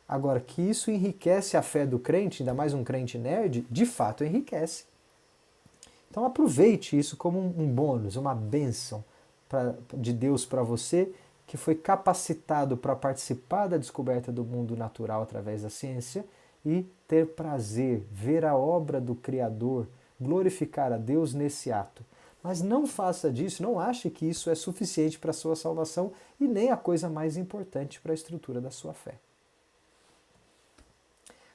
Agora, que isso enriquece a fé do crente, ainda mais um crente nerd, de fato enriquece. Então aproveite isso como um bônus, uma bênção de Deus para você, que foi capacitado para participar da descoberta do mundo natural através da ciência e ter prazer, ver a obra do Criador, glorificar a Deus nesse ato. Mas não faça disso, não ache que isso é suficiente para a sua salvação e nem a coisa mais importante para a estrutura da sua fé.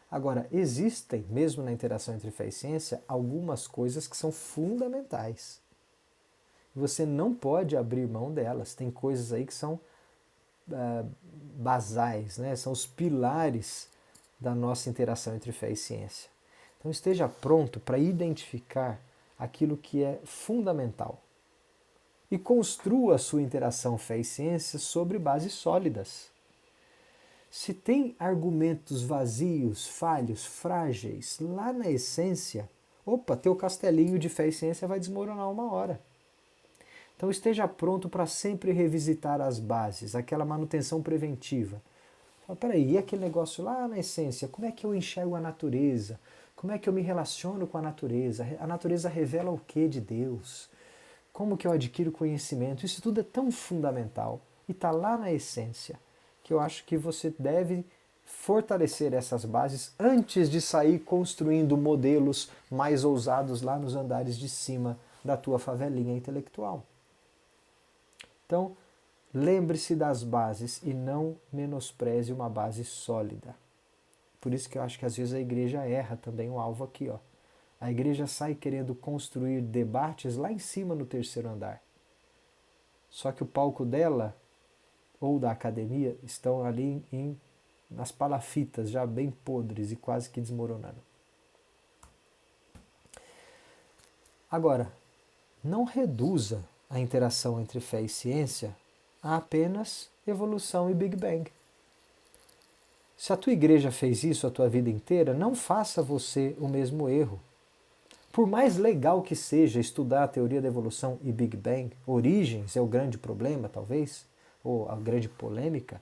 Agora, existem, mesmo na interação entre fé e ciência, algumas coisas que são fundamentais. Você não pode abrir mão delas. Tem coisas aí que são basais, né? São os pilares da nossa interação entre fé e ciência. Então esteja pronto para identificar aquilo que é fundamental e construa a sua interação fé e ciência sobre bases sólidas. Se tem argumentos vazios, falhos, frágeis, lá na essência, teu castelinho de fé e ciência vai desmoronar uma hora. Então esteja pronto para sempre revisitar as bases, aquela manutenção preventiva. Peraí, e aquele negócio lá na essência? Como é que eu enxergo a natureza? Como é que eu me relaciono com a natureza? A natureza revela o que de Deus? Como que eu adquiro conhecimento? Isso tudo é tão fundamental e está lá na essência que eu acho que você deve fortalecer essas bases antes de sair construindo modelos mais ousados lá nos andares de cima da tua favelinha intelectual. Então, lembre-se das bases e não menospreze uma base sólida. Por isso que eu acho que às vezes a igreja erra também o alvo aqui. A igreja sai querendo construir debates lá em cima no terceiro andar. Só que o palco dela ou da academia estão ali nas palafitas, já bem podres e quase que desmoronando. Agora, não reduza a interação entre fé e ciência a apenas evolução e Big Bang. Se a tua igreja fez isso a tua vida inteira, não faça você o mesmo erro. Por mais legal que seja estudar a teoria da evolução e Big Bang, origens é o grande problema, talvez, ou a grande polêmica,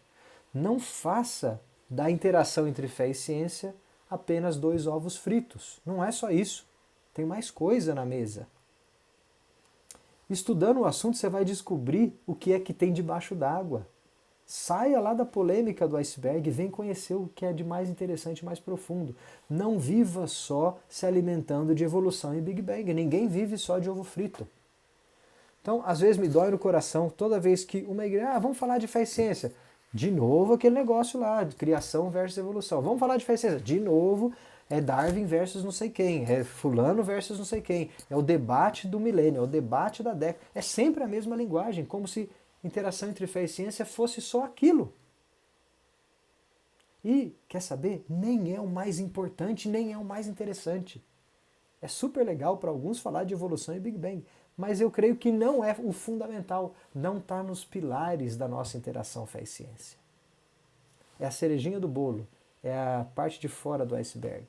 não faça da interação entre fé e ciência apenas 2 ovos fritos. Não é só isso. Tem mais coisa na mesa. Estudando o assunto, você vai descobrir o que é que tem debaixo d'água. Saia lá da polêmica do iceberg e vem conhecer o que é de mais interessante e mais profundo. Não viva só se alimentando de evolução e Big Bang. Ninguém vive só de ovo frito. Então, às vezes me dói no coração toda vez que uma igreja, vamos falar de fé e ciência. De novo aquele negócio lá, de criação versus evolução. Vamos falar de fé e ciência. De novo, é Darwin versus não sei quem, é fulano versus não sei quem. É o debate do milênio, é o debate da década. É sempre a mesma linguagem, como se interação entre fé e ciência fosse só aquilo. E, quer saber? Nem é o mais importante, nem é o mais interessante. É super legal para alguns falar de evolução e Big Bang, mas eu creio que não é o fundamental, não está nos pilares da nossa interação fé e ciência. É a cerejinha do bolo, é a parte de fora do iceberg.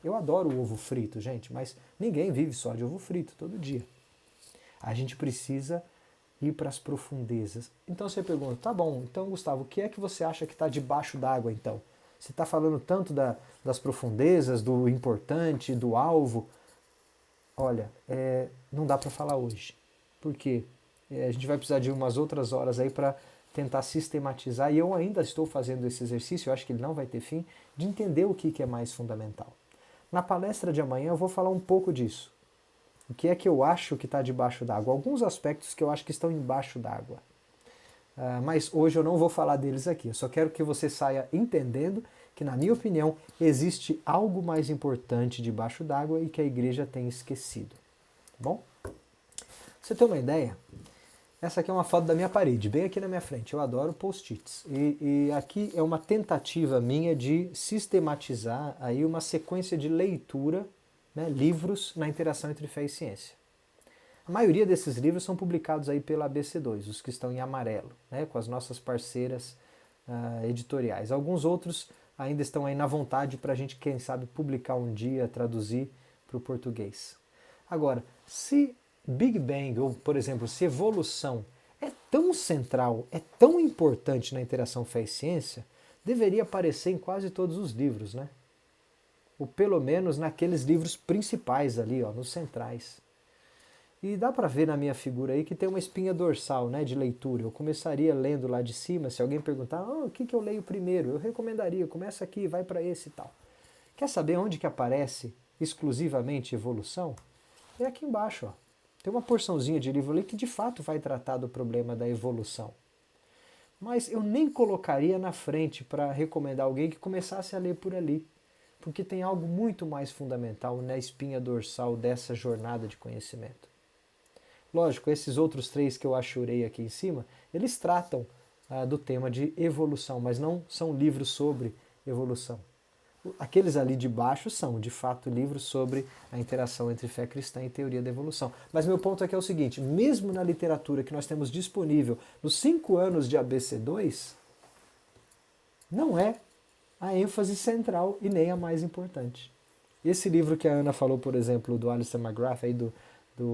Eu adoro o ovo frito, gente, mas ninguém vive só de ovo frito todo dia. A gente precisa ir para as profundezas. Então você pergunta, tá bom, então Gustavo, o que é que você acha que está debaixo d'água então? Você está falando tanto das profundezas, do importante, do alvo. Olha, não dá para falar hoje. Por quê? A gente vai precisar de umas outras horas aí para tentar sistematizar, e eu ainda estou fazendo esse exercício, eu acho que ele não vai ter fim, de entender o que é mais fundamental. Na palestra de amanhã eu vou falar um pouco disso. O que é que eu acho que está debaixo d'água? Alguns aspectos que eu acho que estão embaixo d'água. Mas hoje eu não vou falar deles aqui. Eu só quero que você saia entendendo que, na minha opinião, existe algo mais importante debaixo d'água e que a igreja tem esquecido. Tá bom? Pra você ter uma ideia, essa aqui é uma foto da minha parede, bem aqui na minha frente. Eu adoro post-its. E aqui é uma tentativa minha de sistematizar aí uma sequência de leitura, né, livros na interação entre fé e ciência. A maioria desses livros são publicados aí pela ABC2, os que estão em amarelo, né, com as nossas parceiras editoriais. Alguns outros ainda estão aí na vontade para a gente, quem sabe, publicar um dia, traduzir para o português. Agora, se Big Bang, ou por exemplo, se evolução é tão central, é tão importante na interação fé e ciência, deveria aparecer em quase todos os livros, né? Ou pelo menos naqueles livros principais ali, ó, nos centrais. E dá para ver na minha figura aí que tem uma espinha dorsal, né, de leitura. Eu começaria lendo lá de cima, se alguém perguntar, o que eu leio primeiro? Eu recomendaria, começa aqui, vai para esse e tal. Quer saber onde que aparece exclusivamente evolução? É aqui embaixo, ó. Tem uma porçãozinha de livro ali que de fato vai tratar do problema da evolução. Mas eu nem colocaria na frente para recomendar alguém que começasse a ler por ali, porque tem algo muito mais fundamental na espinha dorsal dessa jornada de conhecimento. Lógico, esses outros três que eu achurei aqui em cima, eles tratam do tema de evolução, mas não são livros sobre evolução. Aqueles ali de baixo são, de fato, livros sobre a interação entre fé cristã e teoria da evolução. Mas meu ponto aqui é o seguinte, mesmo na literatura que nós temos disponível nos 5 anos de ABC2, não é a ênfase central e nem a mais importante. Esse livro que a Ana falou, por exemplo, do Alistair McGrath, aí do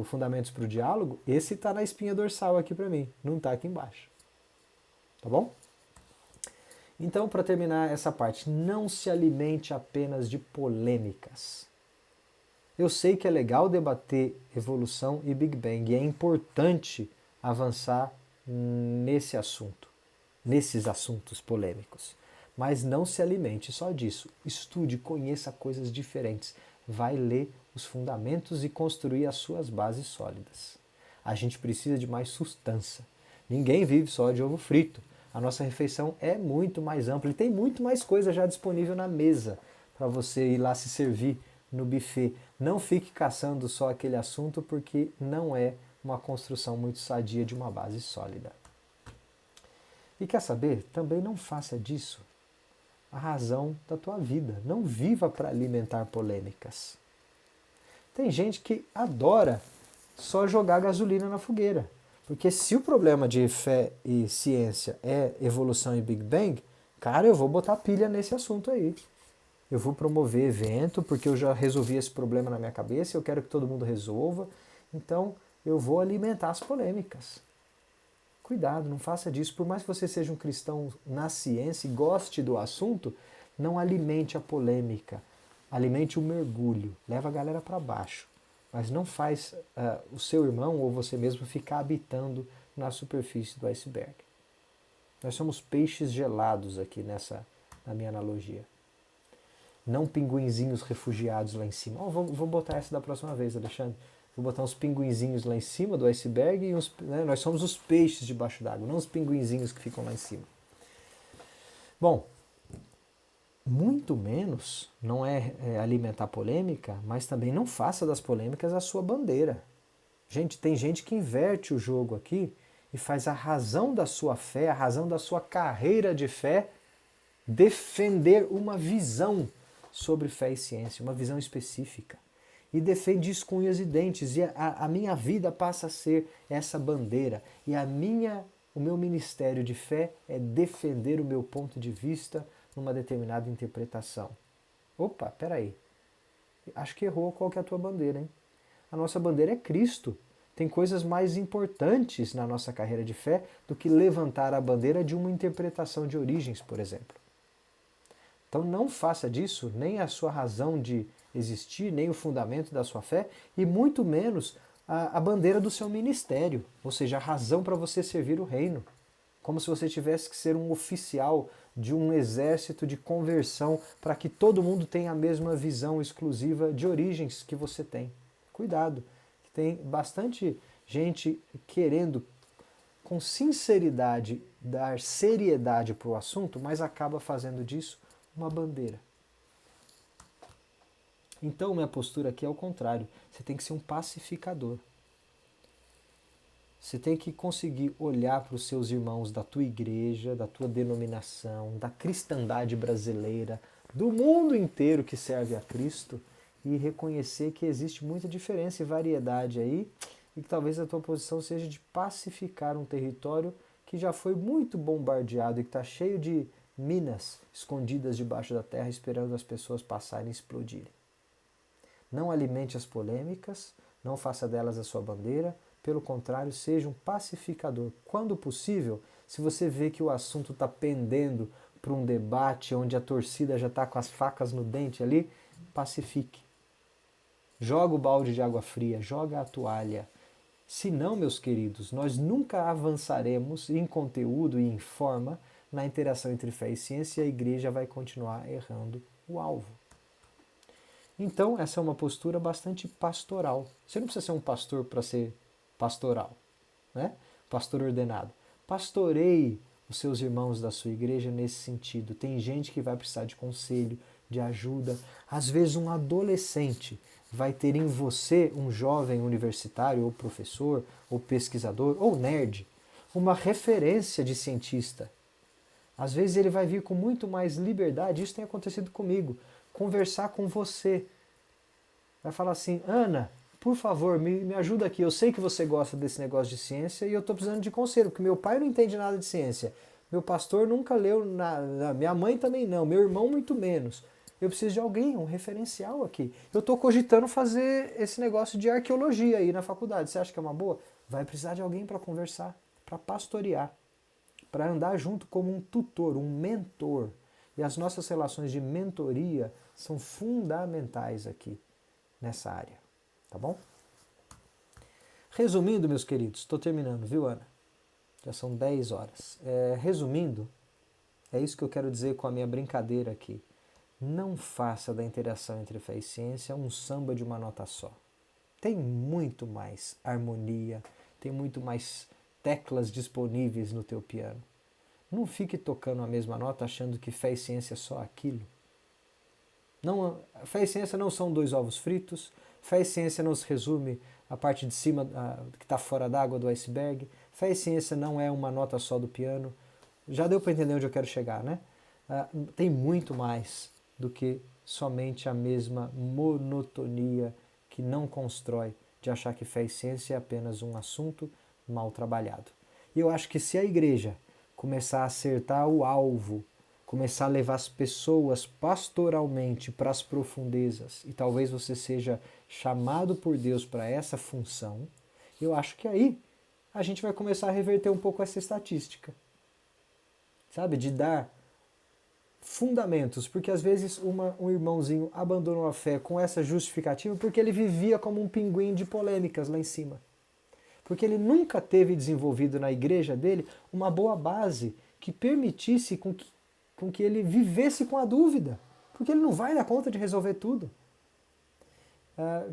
Fundamentos para o Diálogo, esse está na espinha dorsal aqui para mim, não está aqui embaixo. Tá bom? Então, para terminar essa parte, não se alimente apenas de polêmicas. Eu sei que é legal debater evolução e Big Bang, e é importante avançar nesse assunto, nesses assuntos polêmicos. Mas não se alimente só disso. Estude, conheça coisas diferentes. Vai ler os fundamentos e construir as suas bases sólidas. A gente precisa de mais sustância. Ninguém vive só de ovo frito. A nossa refeição é muito mais ampla e tem muito mais coisa já disponível na mesa para você ir lá se servir no buffet. Não fique caçando só aquele assunto porque não é uma construção muito sadia de uma base sólida. E quer saber? Também não faça disso a razão da tua vida. Não viva para alimentar polêmicas. Tem gente que adora só jogar gasolina na fogueira. Porque se o problema de fé e ciência é evolução e Big Bang, cara, eu vou botar pilha nesse assunto aí. Eu vou promover evento porque eu já resolvi esse problema na minha cabeça, eu quero que todo mundo resolva. Então, eu vou alimentar as polêmicas. Cuidado, não faça disso. Por mais que você seja um cristão na ciência e goste do assunto, não alimente a polêmica. Alimente o mergulho. Leva a galera para baixo. Mas não faz o seu irmão ou você mesmo ficar habitando na superfície do iceberg. Nós somos peixes gelados aqui na minha analogia. Não pinguinzinhos refugiados lá em cima. Vou botar essa da próxima vez, Alexandre. Vou botar uns pinguinzinhos lá em cima do iceberg e nós somos os peixes debaixo d'água, não os pinguinzinhos que ficam lá em cima. Bom, muito menos não é alimentar polêmica, mas também não faça das polêmicas a sua bandeira. Gente, tem gente que inverte o jogo aqui e faz a razão da sua fé, a razão da sua carreira de fé, defender uma visão sobre fé e ciência, uma visão específica. E defende isso com unhas e dentes. E a minha vida passa a ser essa bandeira. E o meu ministério de fé é defender o meu ponto de vista numa determinada interpretação. Opa, peraí. Acho que errou. Qual que é a tua bandeira, hein? A nossa bandeira é Cristo. Tem coisas mais importantes na nossa carreira de fé do que levantar a bandeira de uma interpretação de origens, por exemplo. Então não faça disso nem a sua razão de existir, nem o fundamento da sua fé, e muito menos a bandeira do seu ministério, ou seja, a razão para você servir o reino. Como se você tivesse que ser um oficial de um exército de conversão para que todo mundo tenha a mesma visão exclusiva de origens que você tem. Cuidado, tem bastante gente querendo com sinceridade dar seriedade para o assunto, mas acaba fazendo disso uma bandeira. Então, minha postura aqui é o contrário. Você tem que ser um pacificador. Você tem que conseguir olhar para os seus irmãos da tua igreja, da tua denominação, da cristandade brasileira, do mundo inteiro que serve a Cristo e reconhecer que existe muita diferença e variedade aí e que talvez a tua posição seja de pacificar um território que que já foi muito bombardeado e que está cheio de minas escondidas debaixo da terra esperando as pessoas passarem e explodirem. Não alimente as polêmicas, não faça delas a sua bandeira, pelo contrário, seja um pacificador. Quando possível, se você vê que o assunto está pendendo para um debate onde a torcida já está com as facas no dente ali, pacifique. Joga o balde de água fria, joga a toalha. Se não, meus queridos, nós nunca avançaremos em conteúdo e em forma na interação entre fé e ciência e a igreja vai continuar errando o alvo. Então, essa é uma postura bastante pastoral. Você não precisa ser um pastor para ser pastoral, né? Pastor ordenado. Pastoreie os seus irmãos da sua igreja nesse sentido. Tem gente que vai precisar de conselho, de ajuda. Às vezes um adolescente vai ter em você, um jovem universitário, ou professor, ou pesquisador, ou nerd, uma referência de cientista. Às vezes ele vai vir com muito mais liberdade, isso tem acontecido comigo, conversar com você. Vai falar assim, Ana, por favor, me ajuda aqui, eu sei que você gosta desse negócio de ciência e eu estou precisando de conselho, porque meu pai não entende nada de ciência, meu pastor nunca leu nada, minha mãe também não, meu irmão muito menos. Eu preciso de alguém, um referencial aqui. Eu estou cogitando fazer esse negócio de arqueologia aí na faculdade, você acha que é uma boa? Vai precisar de alguém para conversar, para pastorear, para andar junto como um tutor, um mentor. E as nossas relações de mentoria são fundamentais aqui nessa área, tá bom? Resumindo, meus queridos, estou terminando, viu, Ana? Já são 10 horas. Resumindo, é isso que eu quero dizer com a minha brincadeira aqui. Não faça da interação entre fé e ciência um samba de uma nota só. Tem muito mais harmonia, tem muito mais teclas disponíveis no teu piano. Não fique tocando a mesma nota achando que fé e ciência é só aquilo. Não, fé e ciência não são dois ovos fritos, fé e ciência não se resume à parte de cima que está fora d'água do iceberg, fé e ciência não é uma nota só do piano. Já deu para entender onde eu quero chegar, né? Tem muito mais do que somente a mesma monotonia que não constrói de achar que fé e ciência é apenas um assunto mal trabalhado. E eu acho que se a igreja começar a acertar o alvo, começar a levar as pessoas pastoralmente para as profundezas, e talvez você seja chamado por Deus para essa função, eu acho que aí a gente vai começar a reverter um pouco essa estatística. Sabe? De dar fundamentos, porque às vezes um irmãozinho abandonou a fé com essa justificativa porque ele vivia como um pinguim de polêmicas lá em cima. Porque ele nunca teve desenvolvido na igreja dele uma boa base que permitisse com que ele vivesse com a dúvida. Porque ele não vai dar conta de resolver tudo.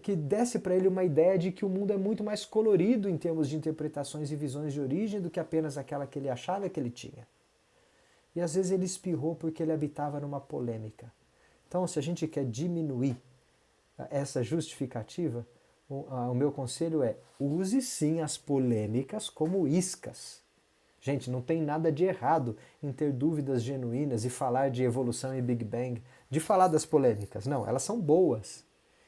Que desse para ele uma ideia de que o mundo é muito mais colorido em termos de interpretações e visões de origem do que apenas aquela que ele achava que ele tinha. E às vezes ele espirrou porque ele habitava numa polêmica. Então, se a gente quer diminuir essa justificativa, o meu conselho é: use sim as polêmicas como iscas. Gente, não tem nada de errado em ter dúvidas genuínas e falar de evolução e Big Bang, de falar das polêmicas. Não, elas são boas.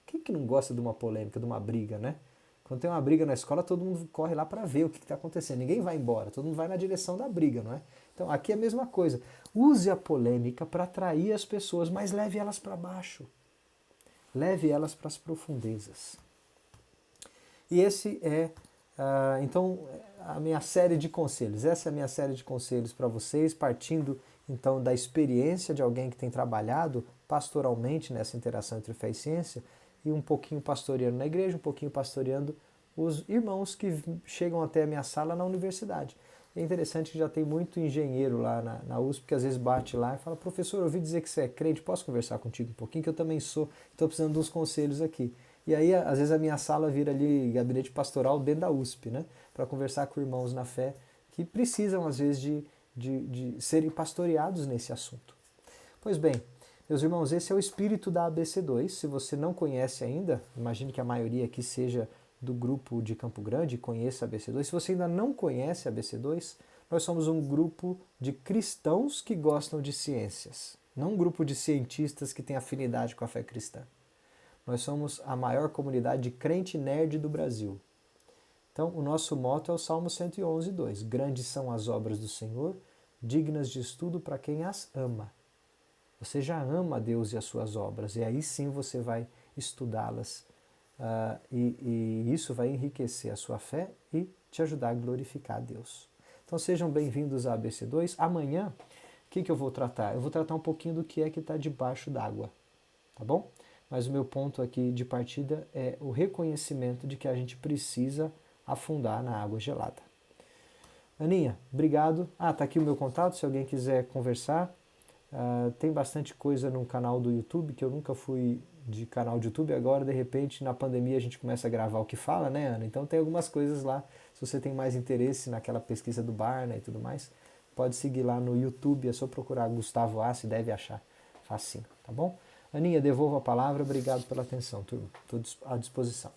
Quem que não gosta de uma polêmica, de uma briga, né? Quando tem uma briga na escola, todo mundo corre lá para ver o que está acontecendo. Ninguém vai embora, todo mundo vai na direção da briga, não é? Então, aqui é a mesma coisa. Use a polêmica para atrair as pessoas, mas leve elas para baixo. Leve elas para as profundezas. E esse é, então, a minha série de conselhos. Essa é a minha série de conselhos para vocês, partindo, então, da experiência de alguém que tem trabalhado pastoralmente nessa interação entre fé e ciência, e um pouquinho pastoreando na igreja, um pouquinho pastoreando os irmãos que chegam até a minha sala na universidade. É interessante que já tem muito engenheiro lá na USP que às vezes bate lá e fala: professor, eu ouvi dizer que você é crente, posso conversar contigo um pouquinho? Que eu também sou, estou precisando de uns conselhos aqui. E aí, às vezes, a minha sala vira ali gabinete pastoral dentro da USP, né? Para conversar com irmãos na fé que precisam, às vezes, de serem pastoreados nesse assunto. Pois bem, meus irmãos, esse é o espírito da ABC2. Se você não conhece ainda, imagine que a maioria aqui seja do grupo de Campo Grande e conheça a ABC2. Se você ainda não conhece a ABC2, nós somos um grupo de cristãos que gostam de ciências, não um grupo de cientistas que tem afinidade com a fé cristã. Nós somos a maior comunidade de crente nerd do Brasil. Então, o nosso motto é o Salmo 111, 2. Grandes são as obras do Senhor, dignas de estudo para quem as ama. Você já ama a Deus e as suas obras, e aí sim você vai estudá-las. E isso vai enriquecer a sua fé e te ajudar a glorificar a Deus. Então sejam bem-vindos a ABC2. Amanhã, o que eu vou tratar? Eu vou tratar um pouquinho do que é que está debaixo d'água, tá bom? Mas o meu ponto aqui de partida é o reconhecimento de que a gente precisa afundar na água gelada. Aninha, obrigado. Tá aqui o meu contato, se alguém quiser conversar. Tem bastante coisa no canal do YouTube, que eu nunca fui de canal de YouTube, agora de repente na pandemia a gente começa a gravar o que fala, né, Ana? Então tem algumas coisas lá, se você tem mais interesse naquela pesquisa do Barna e tudo mais, pode seguir lá no YouTube, é só procurar Gustavo Assi, deve achar facinho, tá bom? Aninha, devolvo a palavra, obrigado pela atenção, turma, estou à disposição.